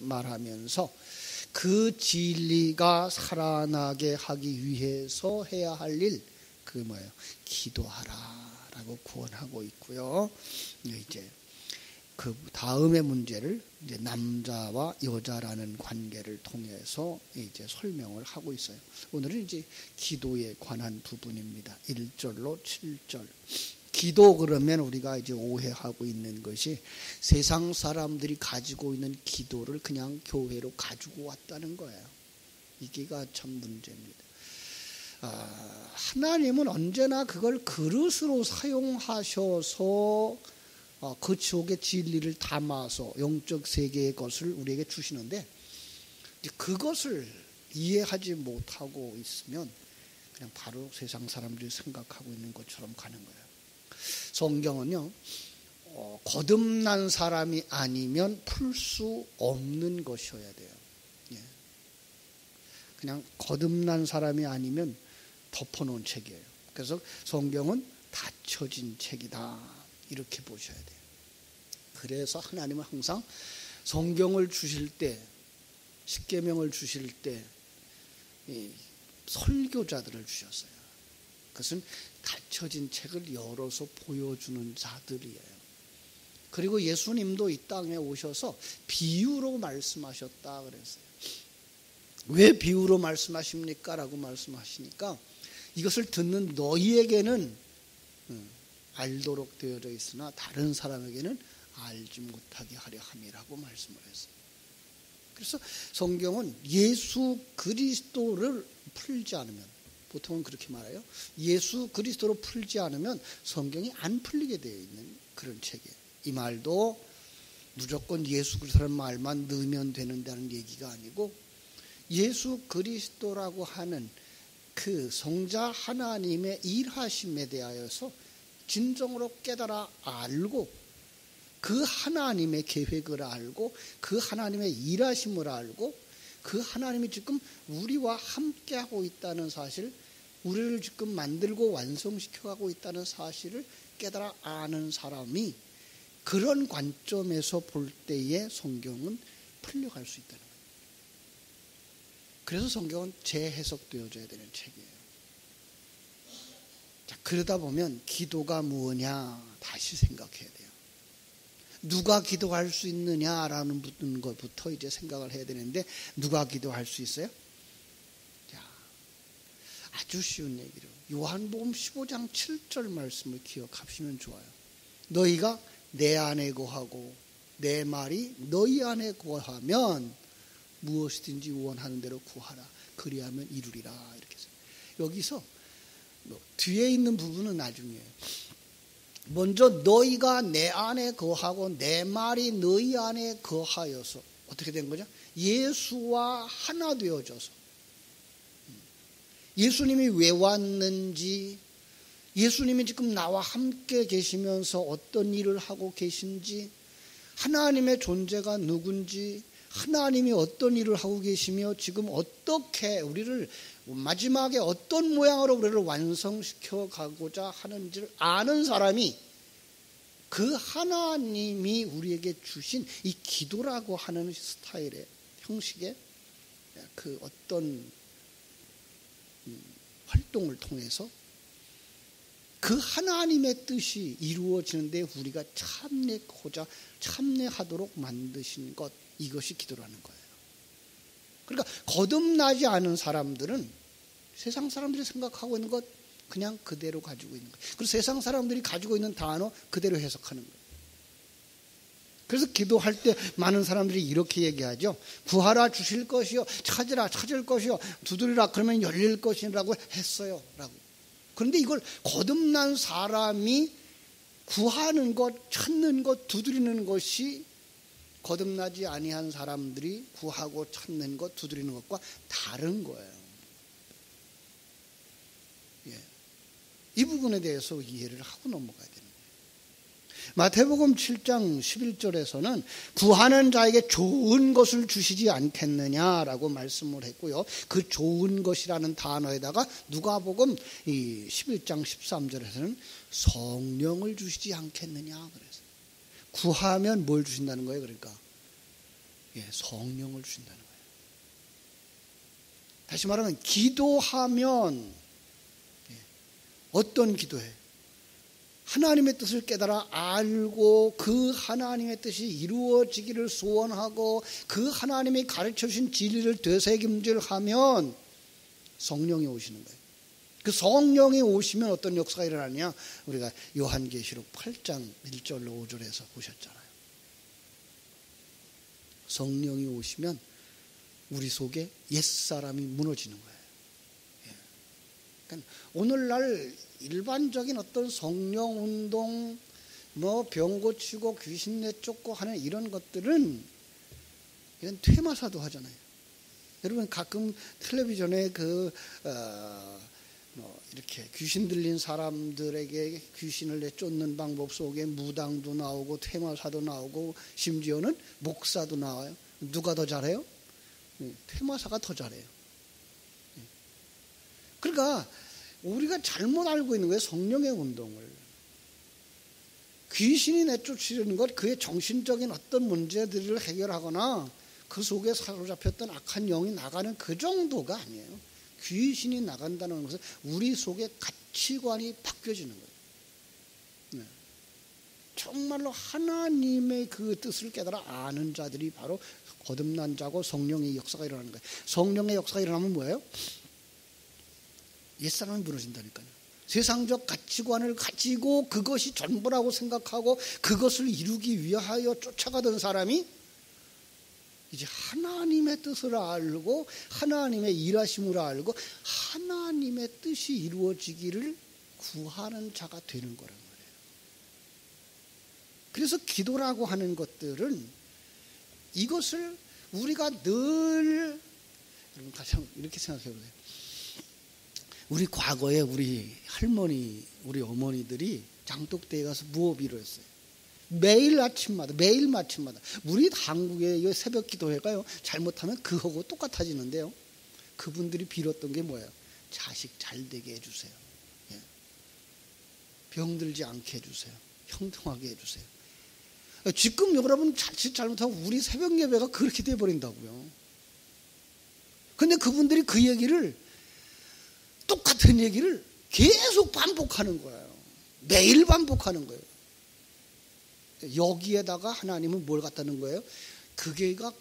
말하면서 그 진리가 살아나게 하기 위해서 해야 할 일, 그 뭐예요? 기도하라라고 구원하고 있고요. 이제 그 다음의 문제를 이제 남자와 여자라는 관계를 통해서 이제 설명을 하고 있어요. 오늘은 이제 기도에 관한 부분입니다. 1절로 7절. 기도 그러면 우리가 이제 오해하고 있는 것이 세상 사람들이 가지고 있는 기도를 그냥 교회로 가지고 왔다는 거예요. 이게가 참 문제입니다. 하나님은 언제나 그걸 그릇으로 사용하셔서 그 속에 진리를 담아서 영적 세계의 것을 우리에게 주시는데, 그것을 이해하지 못하고 있으면 그냥 바로 세상 사람들이 생각하고 있는 것처럼 가는 거예요. 성경은요, 거듭난 사람이 아니면 풀 수 없는 것이어야 돼요. 예. 그냥 거듭난 사람이 아니면 덮어놓은 책이에요. 그래서 성경은 닫혀진 책이다, 이렇게 보셔야 돼요. 그래서 하나님은 항상 성경을 주실 때, 십계명을 주실 때 설교자들을 주셨어요. 그것은 닫혀진 책을 열어서 보여주는 자들이에요. 그리고 예수님도 이 땅에 오셔서 비유로 말씀하셨다 그랬어요. 왜 비유로 말씀하십니까? 라고 말씀하시니까 이것을 듣는 너희에게는 알도록 되어져 있으나 다른 사람에게는 알지 못하게 하려 함이라고 말씀을 했어요. 그래서 성경은 예수 그리스도를 풀지 않으면, 보통은 그렇게 말해요. 예수 그리스도로 풀지 않으면 성경이 안 풀리게 되어 있는 그런 책이에요. 이 말도 무조건 예수 그리스도라는 말만 넣으면 되는다는 얘기가 아니고, 예수 그리스도라고 하는 그 성자 하나님의 일하심에 대하여서 진정으로 깨달아 알고, 그 하나님의 계획을 알고, 그 하나님의 일하심을 알고, 그 하나님이 지금 우리와 함께하고 있다는 사실, 우리를 지금 만들고 완성시켜가고 있다는 사실을 깨달아 아는 사람이 그런 관점에서 볼 때에 성경은 풀려갈 수 있다는 거예요. 그래서 성경은 재해석되어져야 되는 책이에요. 자, 그러다 보면 기도가 무엇냐 다시 생각해야 돼요. 누가 기도할 수 있느냐라는 것부터 이제 생각을 해야 되는데, 누가 기도할 수 있어요? 자, 아주 쉬운 얘기로 요한복음 15장 7절 말씀을 기억하시면 좋아요. 너희가 내 안에 거하고 내 말이 너희 안에 거하면 무엇이든지 원하는 대로 구하라. 그리하면 이루리라. 이렇게 해서 여기서 뒤에 있는 부분은 나중에, 먼저 너희가 내 안에 거하고 내 말이 너희 안에 거하여서 어떻게 된 거죠? 예수와 하나 되어져서, 예수님이 왜 왔는지, 예수님이 지금 나와 함께 계시면서 어떤 일을 하고 계신지, 하나님의 존재가 누군지, 하나님이 어떤 일을 하고 계시며 지금 어떻게 우리를 마지막에 어떤 모양으로 우리를 완성시켜 가고자 하는지를 아는 사람이, 그 하나님이 우리에게 주신 이 기도라고 하는 스타일의 형식의 그 어떤 활동을 통해서 그 하나님의 뜻이 이루어지는데 우리가 참여하도록 만드신 것, 이것이 기도라는 거예요. 그러니까 거듭나지 않은 사람들은 세상 사람들이 생각하고 있는 것 그냥 그대로 가지고 있는 거예요. 그리고 세상 사람들이 가지고 있는 단어 그대로 해석하는 거예요. 그래서 기도할 때 많은 사람들이 이렇게 얘기하죠. 구하라 주실 것이요, 찾으라 찾을 것이요, 두드리라 그러면 열릴 것이라고 했어요 라고. 그런데 이걸 거듭난 사람이 구하는 것, 찾는 것, 두드리는 것이 거듭나지 아니한 사람들이 구하고 찾는 것, 두드리는 것과 다른 거예요. 예. 이 부분에 대해서 이해를 하고 넘어가야 되는 거예요. 마태복음 7장 11절에서는 구하는 자에게 좋은 것을 주시지 않겠느냐라고 말씀을 했고요. 그 좋은 것이라는 단어에다가 누가복음 11장 13절에서는 성령을 주시지 않겠느냐 그랬어요. 구하면 뭘 주신다는 거예요? 그러니까 성령을 주신다는 거예요. 다시 말하면 기도하면 어떤 기도해? 하나님의 뜻을 깨달아 알고 그 하나님의 뜻이 이루어지기를 소원하고 그 하나님이 가르쳐주신 진리를 되새김질하면 성령이 오시는 거예요. 그 성령이 오시면 어떤 역사가 일어나냐? 우리가 요한계시록 8장 1절로 5절에서 보셨잖아요. 성령이 오시면 우리 속에 옛사람이 무너지는 거예요. 그러니까 오늘날 일반적인 어떤 성령운동, 병 고치고 귀신 내쫓고 하는 이런 것들은 이건 퇴마사도 하잖아요. 여러분 가끔 텔레비전에 이렇게 귀신 들린 사람들에게 귀신을 내쫓는 방법 속에 무당도 나오고 퇴마사도 나오고 심지어는 목사도 나와요. 누가 더 잘해요? 퇴마사가 더 잘해요. 그러니까 우리가 잘못 알고 있는 거예요. 성령의 운동을. 귀신이 내쫓으려는 것, 그의 정신적인 어떤 문제들을 해결하거나 그 속에 사로잡혔던 악한 영이 나가는 그 정도가 아니에요. 귀신이 나간다는 것은 우리 속에 가치관이 바뀌어지는 거예요. 정말로 하나님의 그 뜻을 깨달아 아는 자들이 바로 거듭난 자고 성령의 역사가 일어나는 거예요. 성령의 역사가 일어나면 뭐예요? 옛사람이 무너진다니까요. 세상적 가치관을 가지고 그것이 전부라고 생각하고 그것을 이루기 위하여 쫓아가던 사람이 이제 하나님의 뜻을 알고 하나님의 일하심을 알고 하나님의 뜻이 이루어지기를 구하는 자가 되는 거란 말이에요. 그래서 기도라고 하는 것들은 이것을 우리가 늘 여러분 다시 한번 이렇게 생각해 보세요. 우리 과거에 우리 할머니, 우리 어머니들이 장독대에 가서 무호비로 했어요. 매일 아침마다, 매일 마침마다. 우리 한국의 새벽 기도회가요, 잘못하면 그하고 똑같아지는데요. 그분들이 빌었던 게 뭐예요? 자식 잘 되게 해주세요. 병들지 않게 해주세요. 형통하게 해주세요. 지금 여러분 자칫 잘못하면 우리 새벽 예배가 그렇게 돼버린다고요. 근데 그분들이 그 얘기를 똑같은 얘기를 계속 반복하는 거예요. 매일 반복하는 거예요. 여기에다가 하나님은 뭘 갖다는 거예요? 그게가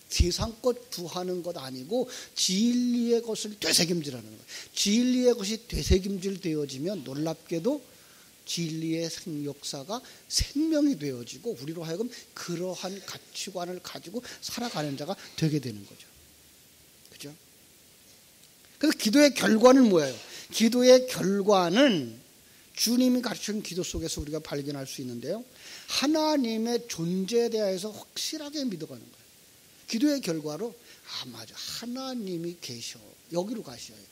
세상 것 구하는 것 아니고 진리의 것을 되새김질하는 거예요. 진리의 것이 되새김질 되어지면 놀랍게도 진리의 역사가 생명이 되어지고 우리로 하여금 그러한 가치관을 가지고 살아가는 자가 되게 되는 거죠. 그죠? 그래서 기도의 결과는 뭐예요? 기도의 결과는 주님이 가르치는 기도 속에서 우리가 발견할 수 있는데요. 하나님의 존재에 대해서 확실하게 믿어가는 거예요. 기도의 결과로 맞아, 하나님이 계셔. 여기로 가셔야 돼요.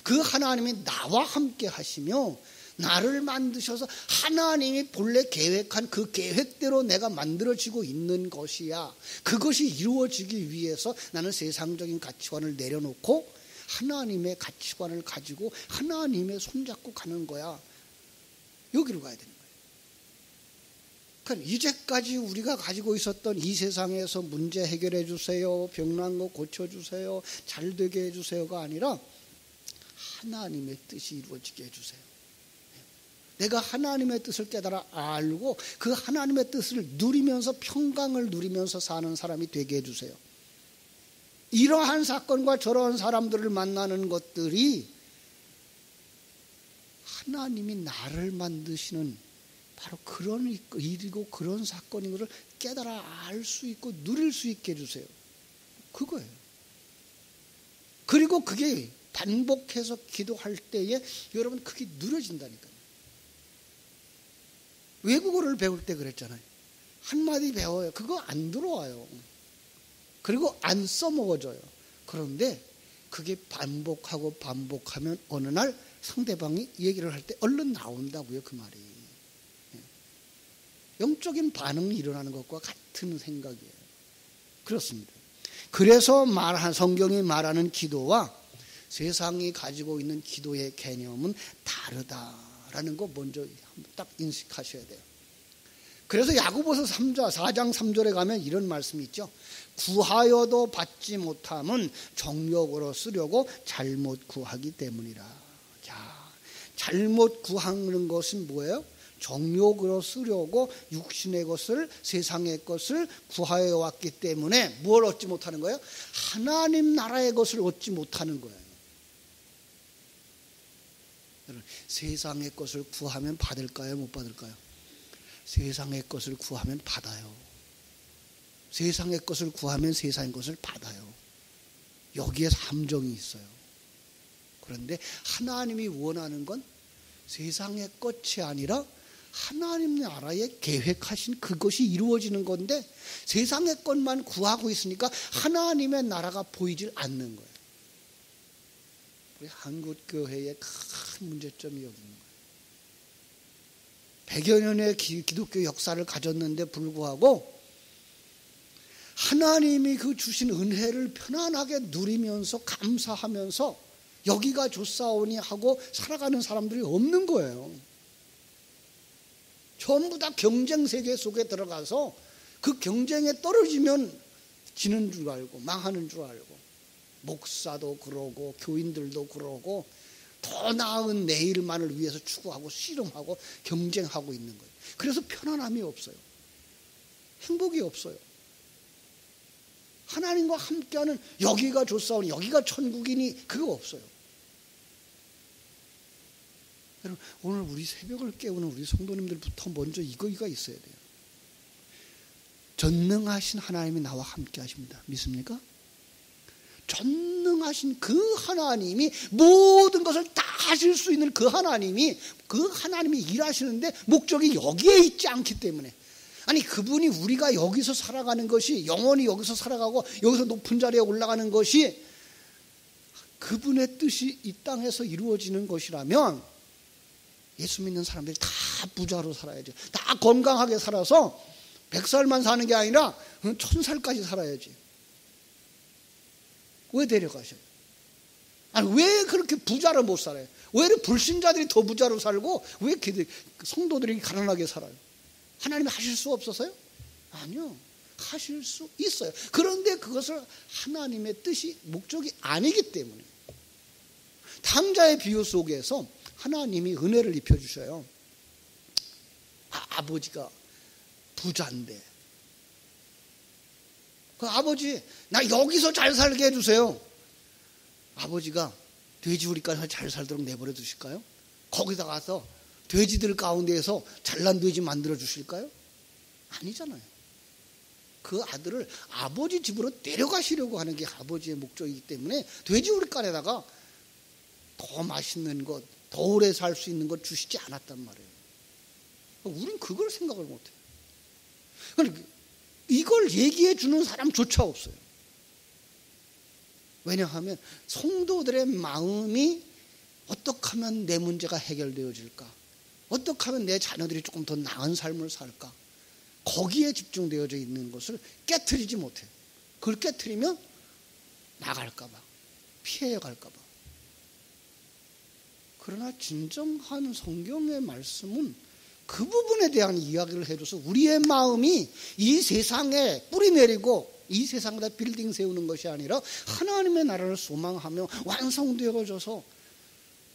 그 하나님이 나와 함께 하시며 나를 만드셔서 하나님이 본래 계획한 그 계획대로 내가 만들어지고 있는 것이야. 그것이 이루어지기 위해서 나는 세상적인 가치관을 내려놓고 하나님의 가치관을 가지고 하나님의 손잡고 가는 거야. 여기로 가야 되는 거예요. 그러니까 이제까지 우리가 가지고 있었던 이 세상에서 문제 해결해 주세요, 병난 거 고쳐주세요, 잘 되게 해주세요가 아니라 하나님의 뜻이 이루어지게 해주세요. 내가 하나님의 뜻을 깨달아 알고 그 하나님의 뜻을 누리면서 평강을 누리면서 사는 사람이 되게 해주세요. 이러한 사건과 저러한 사람들을 만나는 것들이 하나님이 나를 만드시는 바로 그런 일이고 그런 사건인 것을 깨달아 알 수 있고 누릴 수 있게 해주세요. 그거예요. 그리고 그게 반복해서 기도할 때에 여러분 그게 누려진다니까요. 외국어를 배울 때 그랬잖아요. 한마디 배워요. 그거 안 들어와요. 그리고 안 써먹어져요. 그런데 그게 반복하고 반복하면 어느 날 상대방이 얘기를 할 때 얼른 나온다고요. 그 말이. 영적인 반응이 일어나는 것과 같은 생각이에요. 그렇습니다. 그래서 성경이 말하는 기도와 세상이 가지고 있는 기도의 개념은 다르다라는 거 먼저 딱 인식하셔야 돼요. 그래서 야고보서 4장 3절에 가면 이런 말씀이 있죠. 구하여도 받지 못함은 정욕으로 쓰려고 잘못 구하기 때문이라. 자, 잘못 구하는 것은 뭐예요? 정욕으로 쓰려고 육신의 것을, 세상의 것을 구하여 왔기 때문에 뭘 얻지 못하는 거예요? 하나님 나라의 것을 얻지 못하는 거예요. 세상의 것을 구하면 받을까요? 못 받을까요? 세상의 것을 구하면 받아요. 세상의 것을 구하면 세상의 것을 받아요. 여기에 함정이 있어요. 그런데 하나님이 원하는 건 세상의 것이 아니라 하나님 나라에 계획하신 그것이 이루어지는 건데 세상의 것만 구하고 있으니까 하나님의 나라가 보이질 않는 거예요. 우리 한국교회의 큰 문제점이 여기 있는 거예요. 100여 년의 기독교 역사를 가졌는데 불구하고 하나님이 그 주신 은혜를 편안하게 누리면서 감사하면서 여기가 좋사오니 하고 살아가는 사람들이 없는 거예요. 전부 다 경쟁 세계 속에 들어가서 그 경쟁에 떨어지면 지는 줄 알고 망하는 줄 알고 목사도 그러고 교인들도 그러고 더 나은 내일만을 위해서 추구하고 씨름하고 경쟁하고 있는 거예요. 그래서 편안함이 없어요. 행복이 없어요. 하나님과 함께하는 여기가 좋사오니 여기가 천국이니 그거 없어요. 여러분, 오늘 우리 새벽을 깨우는 우리 성도님들부터 먼저 이거가 있어야 돼요. 전능하신 하나님이 나와 함께 하십니다. 믿습니까? 전능하신 그 하나님이 모든 것을 다 하실 수 있는 그 하나님이 일하시는데 목적이 여기에 있지 않기 때문에, 아니 그분이 우리가 여기서 살아가는 것이 영원히 여기서 살아가고 여기서 높은 자리에 올라가는 것이 그분의 뜻이 이 땅에서 이루어지는 것이라면 예수 믿는 사람들이 다 부자로 살아야지. 다 건강하게 살아서 100살만 사는 게 아니라 1000살까지 살아야지. 왜 데려가셔요? 아니 왜 그렇게 부자로 못 살아요? 왜 불신자들이 더 부자로 살고 왜 성도들이 가난하게 살아요? 하나님이 하실 수 없어서요? 아니요. 하실 수 있어요. 그런데 그것을 하나님의 뜻이 목적이 아니기 때문에. 탕자의 비유 속에서 하나님이 은혜를 입혀주셔요. 아버지가 부자인데 그 아버지 나 여기서 잘 살게 해주세요. 아버지가 돼지우리까지 잘 살도록 내버려 두실까요? 거기다 가서 돼지들 가운데에서 잘난 돼지 만들어 주실까요? 아니잖아요. 그 아들을 아버지 집으로 데려가시려고 하는 게 아버지의 목적이기 때문에 돼지우리간에다가 더 맛있는 것, 더 오래 살 수 있는 것 주시지 않았단 말이에요. 우린 그걸 생각을 못해요. 이걸 얘기해 주는 사람조차 없어요. 왜냐하면 성도들의 마음이 어떻게 하면 내 문제가 해결되어질까? 어떻게 하면 내 자녀들이 조금 더 나은 삶을 살까? 거기에 집중되어져 있는 것을 깨트리지 못해요. 그걸 깨트리면 나갈까 봐, 피해갈까 봐. 그러나 진정한 성경의 말씀은 그 부분에 대한 이야기를 해줘서 우리의 마음이 이 세상에 뿌리 내리고 이 세상에다 빌딩 세우는 것이 아니라 하나님의 나라를 소망하며 완성되어져서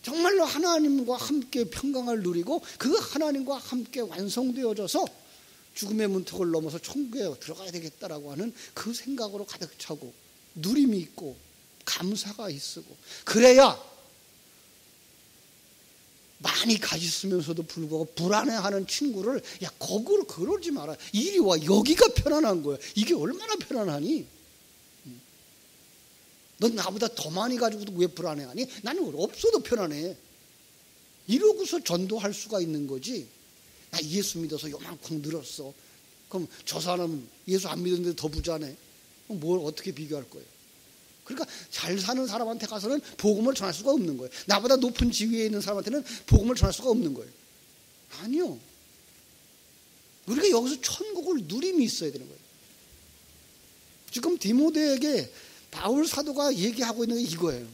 정말로 하나님과 함께 평강을 누리고 그 하나님과 함께 완성되어져서 죽음의 문턱을 넘어서 천국에 들어가야 되겠다라고 하는 그 생각으로 가득 차고 누림이 있고 감사가 있고 그래야 많이 가졌으면서도 불구하고 불안해하는 친구를 야 거꾸로 그러지 마라. 이리 와. 여기가 편안한 거야. 이게 얼마나 편안하니? 넌 나보다 더 많이 가지고도 왜 불안해하니? 나는 없어도 편안해. 이러고서 전도할 수가 있는 거지. 나 예수 믿어서 요만큼 늘었어. 그럼 저 사람은 예수 안 믿었는데 더 부자네. 그럼 뭘 어떻게 비교할 거예요? 그러니까 잘 사는 사람한테 가서는 복음을 전할 수가 없는 거예요. 나보다 높은 지위에 있는 사람한테는 복음을 전할 수가 없는 거예요. 아니요. 우리가 여기서 천국을 누림이 있어야 되는 거예요. 지금 디모데에게 바울 사도가 얘기하고 있는 게 이거예요.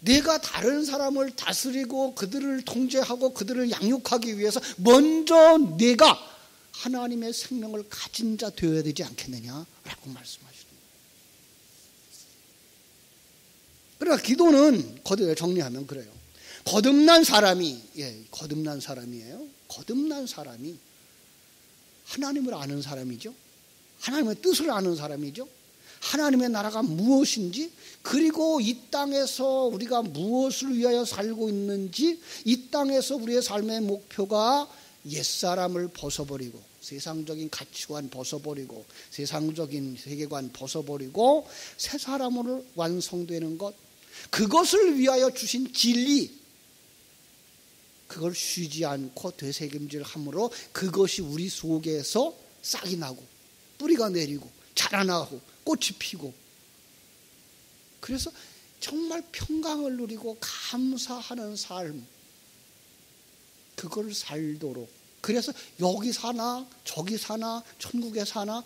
내가 다른 사람을 다스리고 그들을 통제하고 그들을 양육하기 위해서 먼저 내가 하나님의 생명을 가진 자 되어야 되지 않겠느냐라고 말씀하시는 거예요. 그러니까 기도는 정리하면 그래요. 거듭난 사람이, 거듭난 사람이에요. 거듭난 사람이 하나님을 아는 사람이죠. 하나님의 뜻을 아는 사람이죠. 하나님의 나라가 무엇인지, 그리고 이 땅에서 우리가 무엇을 위하여 살고 있는지, 이 땅에서 우리의 삶의 목표가 옛사람을 벗어버리고 세상적인 가치관 벗어버리고 세상적인 세계관 벗어버리고 새 사람으로 완성되는 것, 그것을 위하여 주신 진리, 그걸 쉬지 않고 되새김질함으로 그것이 우리 속에서 싹이 나고 뿌리가 내리고 자라나고 꽃이 피고, 그래서 정말 평강을 누리고 감사하는 삶, 그걸 살도록, 그래서 여기 사나 저기 사나 천국에 사나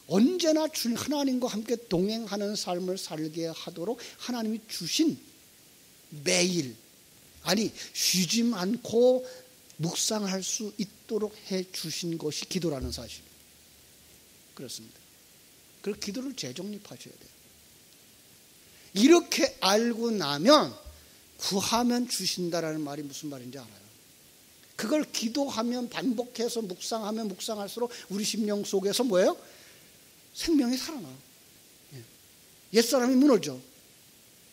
언제나 하나님과 함께 동행하는 삶을 살게 하도록 하나님이 주신, 매일, 아니 쉬지 않고 묵상할 수 있도록 해 주신 것이 기도라는 사실. 그렇습니다. 그래서 기도를 재정립하셔야 돼요. 이렇게 알고 나면 구하면 주신다라는 말이 무슨 말인지 알아요. 그걸 기도하면, 반복해서 묵상하면 묵상할수록 우리 심령 속에서 뭐예요? 생명이 살아나. 옛사람이 무너져.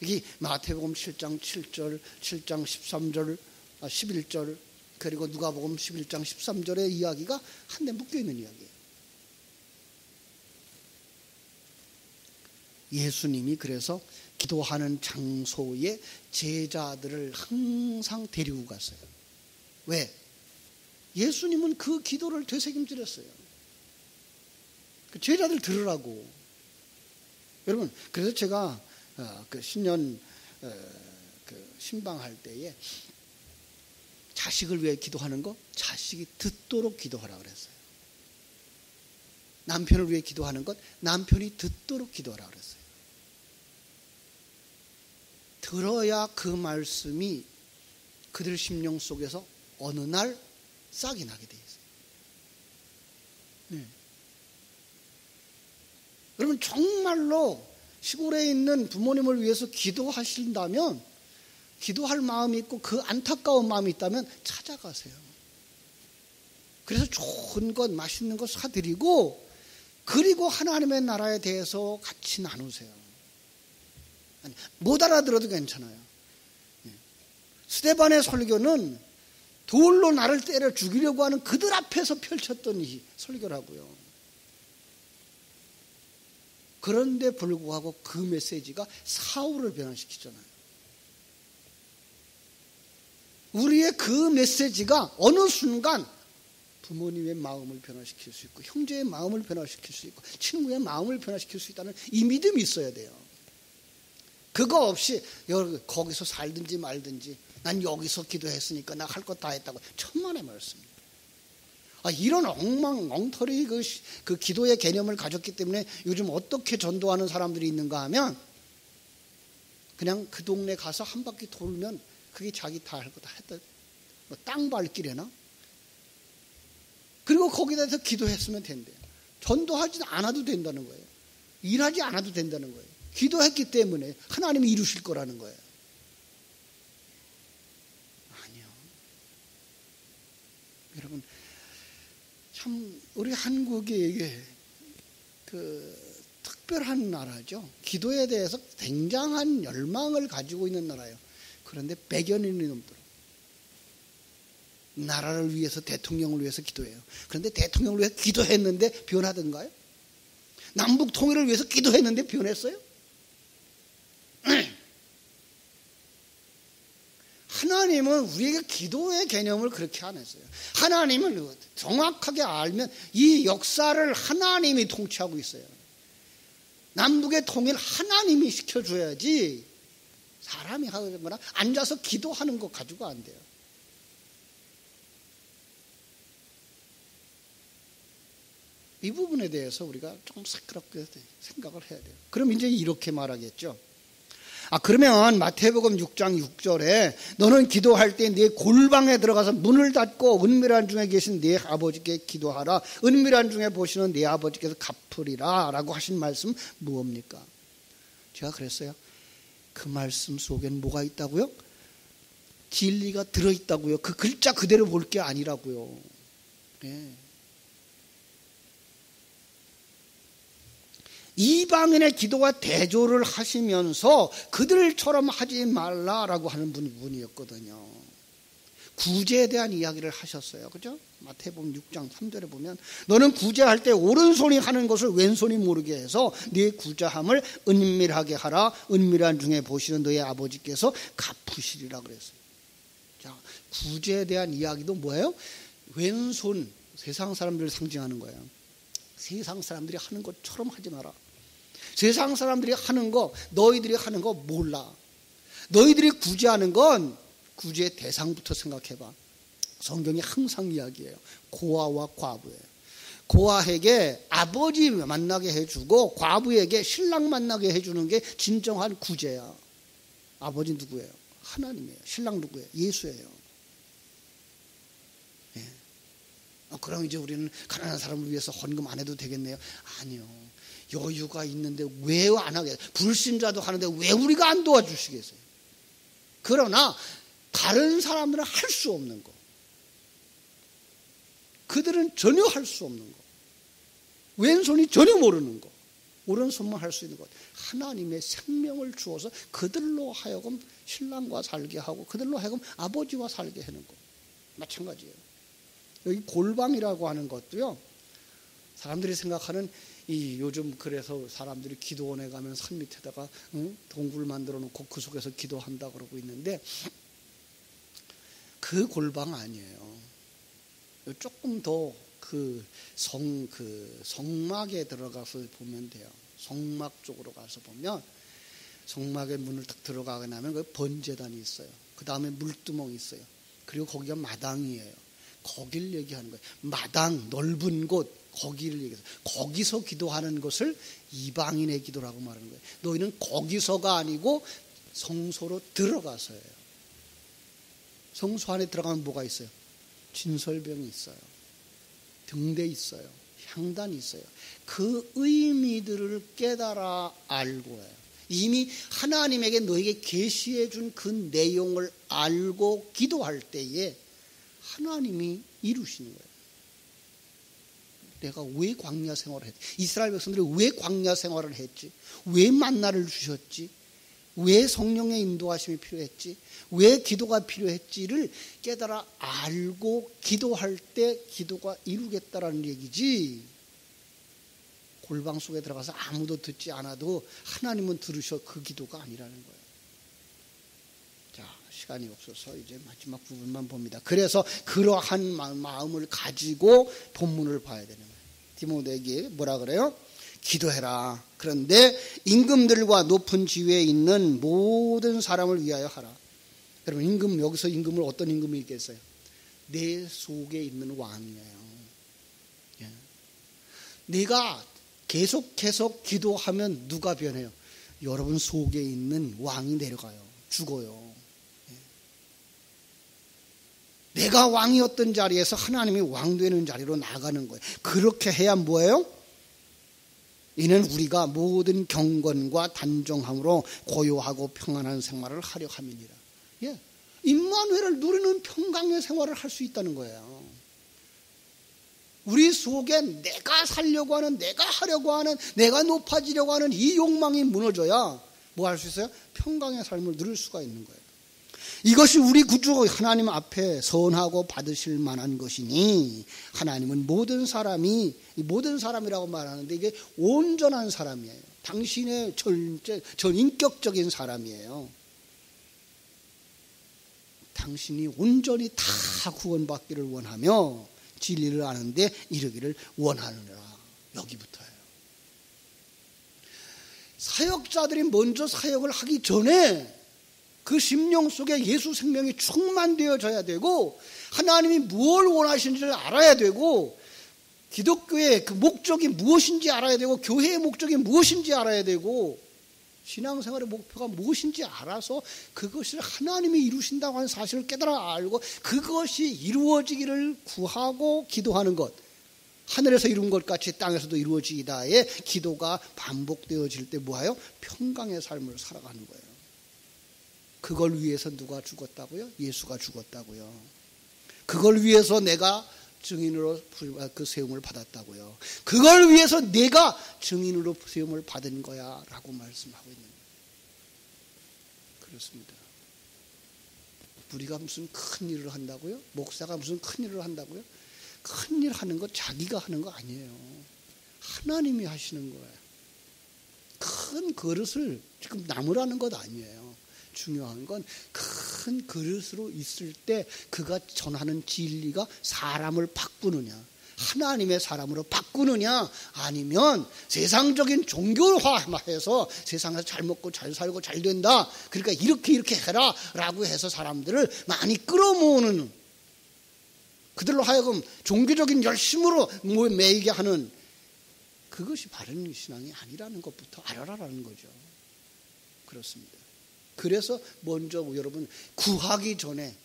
여기 마태복음 7장 7절, 7장 13절, 11절, 그리고 누가복음 11장 13절의 이야기가 한데 묶여있는 이야기예요. 예수님이 그래서 기도하는 장소에 제자들을 항상 데리고 갔어요. 왜? 예수님은 그 기도를 되새김질했어요. 제자들 들으라고. 여러분, 그래서 제가 그 신년 그 신방할 때에 자식을 위해 기도하는 거, 자식이 듣도록 기도하라 그랬어요. 남편을 위해 기도하는 것, 남편이 듣도록 기도하라 그랬어요. 들어야 그 말씀이 그들 심령 속에서 어느 날 싹이 나게 돼 있어요. 네. 여러분, 정말로 시골에 있는 부모님을 위해서 기도하신다면, 기도할 마음이 있고 그 안타까운 마음이 있다면 찾아가세요. 그래서 좋은 것, 맛있는 것 사드리고, 그리고 하나님의 나라에 대해서 같이 나누세요. 아니, 못 알아들어도 괜찮아요. 스데반의 설교는 돌로 나를 때려 죽이려고 하는 그들 앞에서 펼쳤던 이 설교라고요. 그런데 불구하고 그 메시지가 사울을 변화시키잖아요. 우리의 그 메시지가 어느 순간 부모님의 마음을 변화시킬 수 있고, 형제의 마음을 변화시킬 수 있고, 친구의 마음을 변화시킬 수 있다는 이 믿음이 있어야 돼요. 그거 없이 거기서 살든지 말든지, 난 여기서 기도했으니까 나 할 것 다 했다고, 천만의 말씀입니다. 이런 엉터리 그 기도의 개념을 가졌기 때문에 요즘 어떻게 전도하는 사람들이 있는가 하면, 그냥 그 동네 가서 한 바퀴 돌면 그게 자기 다 할 거 다 했다. 땅 밟기래나? 그리고 거기다 대해서 기도했으면 된대요. 전도하지 않아도 된다는 거예요. 일하지 않아도 된다는 거예요. 기도했기 때문에 하나님이 이루실 거라는 거예요. 아니요. 여러분, 참 우리 한국이 이게 그 특별한 나라죠. 기도에 대해서 굉장한 열망을 가지고 있는 나라예요. 그런데 100여 년이 넘도록 나라를 위해서, 대통령을 위해서 기도해요. 그런데 대통령을 위해서 기도했는데 변하던가요? 남북 통일을 위해서 기도했는데 변했어요? 하나님은 우리에게 기도의 개념을 그렇게 안 했어요. 하나님은 정확하게 알면 이 역사를 하나님이 통치하고 있어요. 남북의 통일 하나님이 시켜줘야지, 사람이 하는 거나 앉아서 기도하는 거 가지고 안 돼요. 이 부분에 대해서 우리가 좀 새끄럽게 생각을 해야 돼요. 그럼 이제 이렇게 말하겠죠. 그러면 마태복음 6장 6절에 너는 기도할 때 네 골방에 들어가서 문을 닫고 은밀한 중에 계신 네 아버지께 기도하라. 은밀한 중에 보시는 네 아버지께서 갚으리라 라고 하신 말씀 무엇입니까? 제가 그랬어요. 그 말씀 속엔 뭐가 있다고요? 진리가 들어있다고요. 그 글자 그대로 볼 게 아니라고요. 네. 이방인의 기도와 대조를 하시면서 그들처럼 하지 말라라고 하는 분이었거든요. 구제에 대한 이야기를 하셨어요. 그죠? 마태복음 6장 3절에 보면 너는 구제할 때 오른손이 하는 것을 왼손이 모르게 해서 네 구제함을 은밀하게 하라. 은밀한 중에 보시는 너의 아버지께서 갚으시리라 그랬어요. 자, 구제에 대한 이야기도 뭐예요? 왼손, 세상 사람들을 상징하는 거예요. 세상 사람들이 하는 것처럼 하지 마라. 세상 사람들이 하는 거, 너희들이 하는 거 몰라. 너희들이 구제하는 건 구제의 대상부터 생각해봐. 성경이 항상 이야기해요. 고아와 과부예요. 고아에게 아버지 만나게 해주고 과부에게 신랑 만나게 해주는 게 진정한 구제야. 아버지 누구예요? 하나님이에요. 신랑 누구예요? 예수예요. 네. 그럼 이제 우리는 가난한 사람을 위해서 헌금 안 해도 되겠네요? 아니요. 여유가 있는데 왜 안 하겠어요? 불신자도 하는데 왜 우리가 안 도와주시겠어요? 그러나 다른 사람들은 할 수 없는 거. 그들은 전혀 할 수 없는 거. 왼손이 전혀 모르는 거. 오른손만 할 수 있는 것. 하나님의 생명을 주어서 그들로 하여금 신랑과 살게 하고 그들로 하여금 아버지와 살게 하는 거. 마찬가지예요. 여기 골방이라고 하는 것도요. 사람들이 생각하는 요즘 그래서 사람들이 기도원에 가면 산 밑에다가 동굴 만들어 놓고 그 속에서 기도한다 그러고 있는데 그 골방 아니에요. 조금 더 성막에 들어가서 보면 돼요. 성막 쪽으로 가서 보면 성막의 문을 딱 들어가게 나면 그 번제단이 있어요. 그 다음에 물두멍이 있어요. 그리고 거기가 마당이에요. 거길 얘기하는 거예요. 마당, 넓은 곳, 거기를 얘기해서 거기서 기도하는 것을 이방인의 기도라고 말하는 거예요. 너희는 거기서가 아니고 성소로 들어가서예요. 성소 안에 들어가면 뭐가 있어요? 진설병이 있어요. 등대 있어요. 향단이 있어요. 그 의미들을 깨달아 알고 해요. 이미 하나님에게 너에게 계시해 준 그 내용을 알고 기도할 때에 하나님이 이루시는 거예요. 내가 왜 광야 생활을 했지? 이스라엘 백성들이 왜 광야 생활을 했지? 왜 만나를 주셨지? 왜 성령의 인도하심이 필요했지? 왜 기도가 필요했지를 깨달아 알고 기도할 때 기도가 이루겠다라는 얘기지. 골방 속에 들어가서 아무도 듣지 않아도 하나님은 들으셔 그 기도가 아니라는 거예요. 자, 시간이 없어서 이제 마지막 부분만 봅니다. 그래서 그러한 마음을 가지고 본문을 봐야 되는 거예요. 디모데에게 뭐라 그래요? 기도해라. 그런데 임금들과 높은 지위에 있는 모든 사람을 위하여 하라. 여러분 임금, 여기서 임금을 어떤 임금이 있겠어요? 내 속에 있는 왕이에요. 예. 내가 계속해서 기도하면 누가 변해요? 여러분 속에 있는 왕이 내려가요. 죽어요. 예. 내가 왕이었던 자리에서 하나님이 왕 되는 자리로 나가는 거예요. 그렇게 해야 뭐예요? 이는 우리가 모든 경건과 단정함으로 고요하고 평안한 생활을 하려 함이니라. 예. 임마누엘을 누리는 평강의 생활을 할 수 있다는 거예요. 우리 속에 내가 살려고 하는, 내가 하려고 하는, 내가 높아지려고 하는 이 욕망이 무너져야 뭐 할 수 있어요? 평강의 삶을 누릴 수가 있는 거예요. 이것이 우리 구주 하나님 앞에 선하고 받으실 만한 것이니 하나님은 모든 사람이라고 말하는데 이게 온전한 사람이에요. 당신의 전인격적인 사람이에요. 당신이 온전히 다 구원받기를 원하며 진리를 아는데 이르기를 원하느라. 여기부터예요. 사역자들이 먼저 사역을 하기 전에 그 심령 속에 예수 생명이 충만되어져야 되고 하나님이 무엇을 원하시는지를 알아야 되고 기독교의 그 목적이 무엇인지 알아야 되고 교회의 목적이 무엇인지 알아야 되고 신앙생활의 목표가 무엇인지 알아서 그것을 하나님이 이루신다고 하는 사실을 깨달아 알고 그것이 이루어지기를 구하고 기도하는 것, 하늘에서 이룬 것 같이 땅에서도 이루어지기다에 기도가 반복되어질 때 뭐예요? 평강의 삶을 살아가는 거예요. 그걸 위해서 누가 죽었다고요? 예수가 죽었다고요. 그걸 위해서 내가 증인으로 그 세움을 받았다고요. 그걸 위해서 내가 증인으로 세움을 받은 거야 라고 말씀하고 있는 거예요. 그렇습니다. 우리가 무슨 큰 일을 한다고요? 목사가 무슨 큰 일을 한다고요? 큰 일 하는 거 자기가 하는 거 아니에요. 하나님이 하시는 거예요. 큰 그릇을 지금 나무라는 것 아니에요. 중요한 건 큰 그릇으로 있을 때 그가 전하는 진리가 사람을 바꾸느냐, 하나님의 사람으로 바꾸느냐, 아니면 세상적인 종교화해서 세상에서 잘 먹고 잘 살고 잘 된다, 그러니까 이렇게 해라 라고 해서 사람들을 많이 끌어모으는, 그들로 하여금 종교적인 열심으로 매이게 하는, 그것이 바른 신앙이 아니라는 것부터 알아라라는 거죠. 그렇습니다. 그래서 먼저 여러분 구하기 전에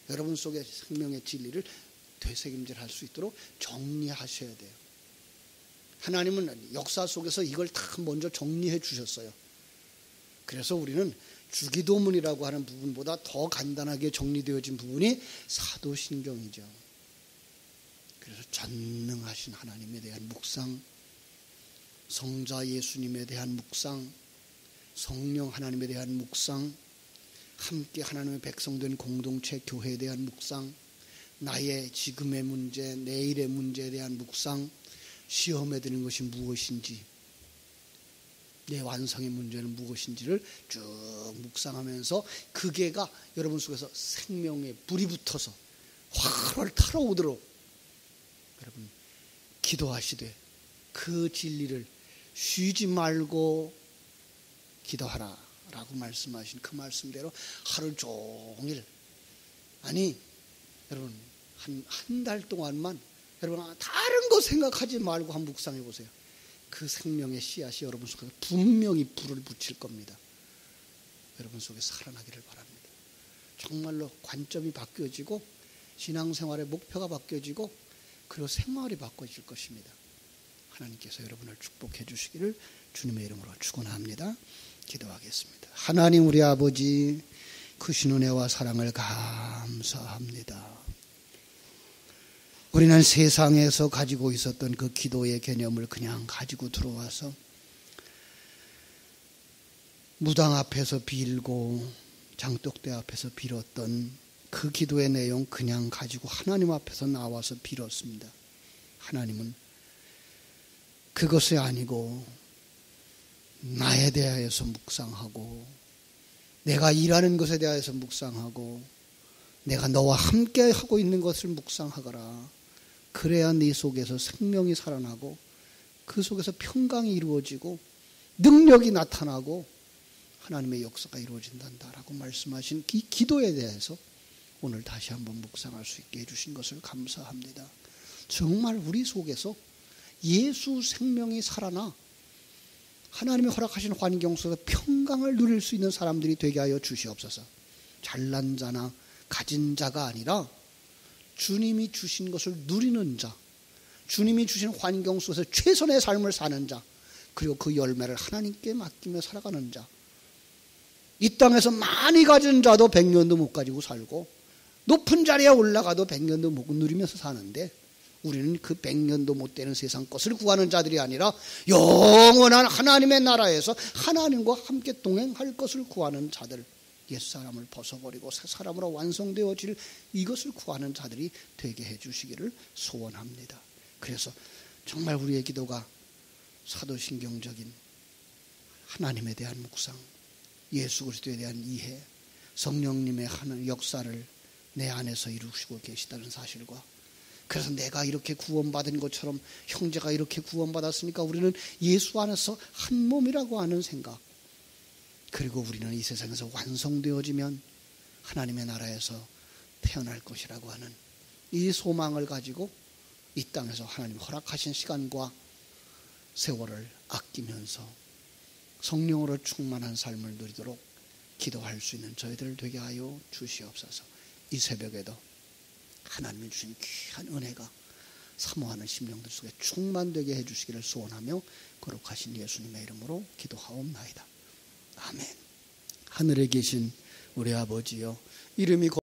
여러분 속에 생명의 진리를 되새김질할 수 있도록 정리하셔야 돼요. 하나님은 역사 속에서 이걸 다 먼저 정리해 주셨어요. 그래서 우리는 주기도문이라고 하는 부분보다 더 간단하게 정리되어진 부분이 사도신경이죠. 그래서 전능하신 하나님에 대한 묵상, 성자 예수님에 대한 묵상, 성령 하나님에 대한 묵상, 함께 하나님의 백성된 공동체 교회에 대한 묵상, 나의 지금의 문제, 내일의 문제에 대한 묵상, 시험에 드는 것이 무엇인지, 내 완성의 문제는 무엇인지를 쭉 묵상하면서 그게가 여러분 속에서 생명의 불이 붙어서 활활 타러오도록 여러분 기도하시되 그 진리를 쉬지 말고 기도하라 라고 말씀하신 그 말씀대로 하루 종일, 아니 여러분 한 달 동안만 여러분 다른 거 생각하지 말고 한번 묵상해 보세요. 그 생명의 씨앗이 여러분 속에 분명히 불을 붙일 겁니다. 여러분 속에 살아나기를 바랍니다. 정말로 관점이 바뀌어지고 신앙생활의 목표가 바뀌어지고 그리고 생활이 바꿔질 것입니다. 하나님께서 여러분을 축복해 주시기를 주님의 이름으로 축원합니다. 기도하겠습니다. 하나님 우리 아버지, 크신 은혜와 사랑을 감사합니다. 우리는 세상에서 가지고 있었던 그 기도의 개념을 그냥 가지고 들어와서 무당 앞에서 빌고 장독대 앞에서 빌었던 그 기도의 내용 그냥 가지고 하나님 앞에서 나와서 빌었습니다. 하나님은 그것이 아니고 나에 대하여서 묵상하고 내가 일하는 것에 대하여서 묵상하고 내가 너와 함께 하고 있는 것을 묵상하거라. 그래야 네 속에서 생명이 살아나고 그 속에서 평강이 이루어지고 능력이 나타나고 하나님의 역사가 이루어진단다라고 말씀하신 이 기도에 대해서 오늘 다시 한번 묵상할 수 있게 해주신 것을 감사합니다. 정말 우리 속에서 예수 생명이 살아나 하나님이 허락하신 환경 속에서 평강을 누릴 수 있는 사람들이 되게 하여 주시옵소서. 잘난 자나 가진 자가 아니라 주님이 주신 것을 누리는 자, 주님이 주신 환경 속에서 최선의 삶을 사는 자, 그리고 그 열매를 하나님께 맡기며 살아가는 자. 이 땅에서 많이 가진 자도 100년도 못 가지고 살고 높은 자리에 올라가도 100년도 못 누리면서 사는데 우리는 그 100년도 못 되는 세상 것을 구하는 자들이 아니라 영원한 하나님의 나라에서 하나님과 함께 동행할 것을 구하는 자들, 옛사람을 벗어버리고 새 사람으로 완성되어질 이것을 구하는 자들이 되게 해주시기를 소원합니다. 그래서 정말 우리의 기도가 사도신경적인 하나님에 대한 묵상, 예수 그리스도에 대한 이해, 성령님의 하는 역사를 내 안에서 이루시고 계시다는 사실과, 그래서 내가 이렇게 구원받은 것처럼 형제가 이렇게 구원받았으니까 우리는 예수 안에서 한 몸이라고 하는 생각, 그리고 우리는 이 세상에서 완성되어지면 하나님의 나라에서 태어날 것이라고 하는 이 소망을 가지고 이 땅에서 하나님 허락하신 시간과 세월을 아끼면서 성령으로 충만한 삶을 누리도록 기도할 수 있는 저희들 되게 하여 주시옵소서. 이 새벽에도 하나님이 주신 귀한 은혜가 사모하는 심령들 속에 충만되게 해주시기를 소원하며 거룩하신 예수님의 이름으로 기도하옵나이다. 아멘. 하늘에 계신 우리 아버지여, 이름이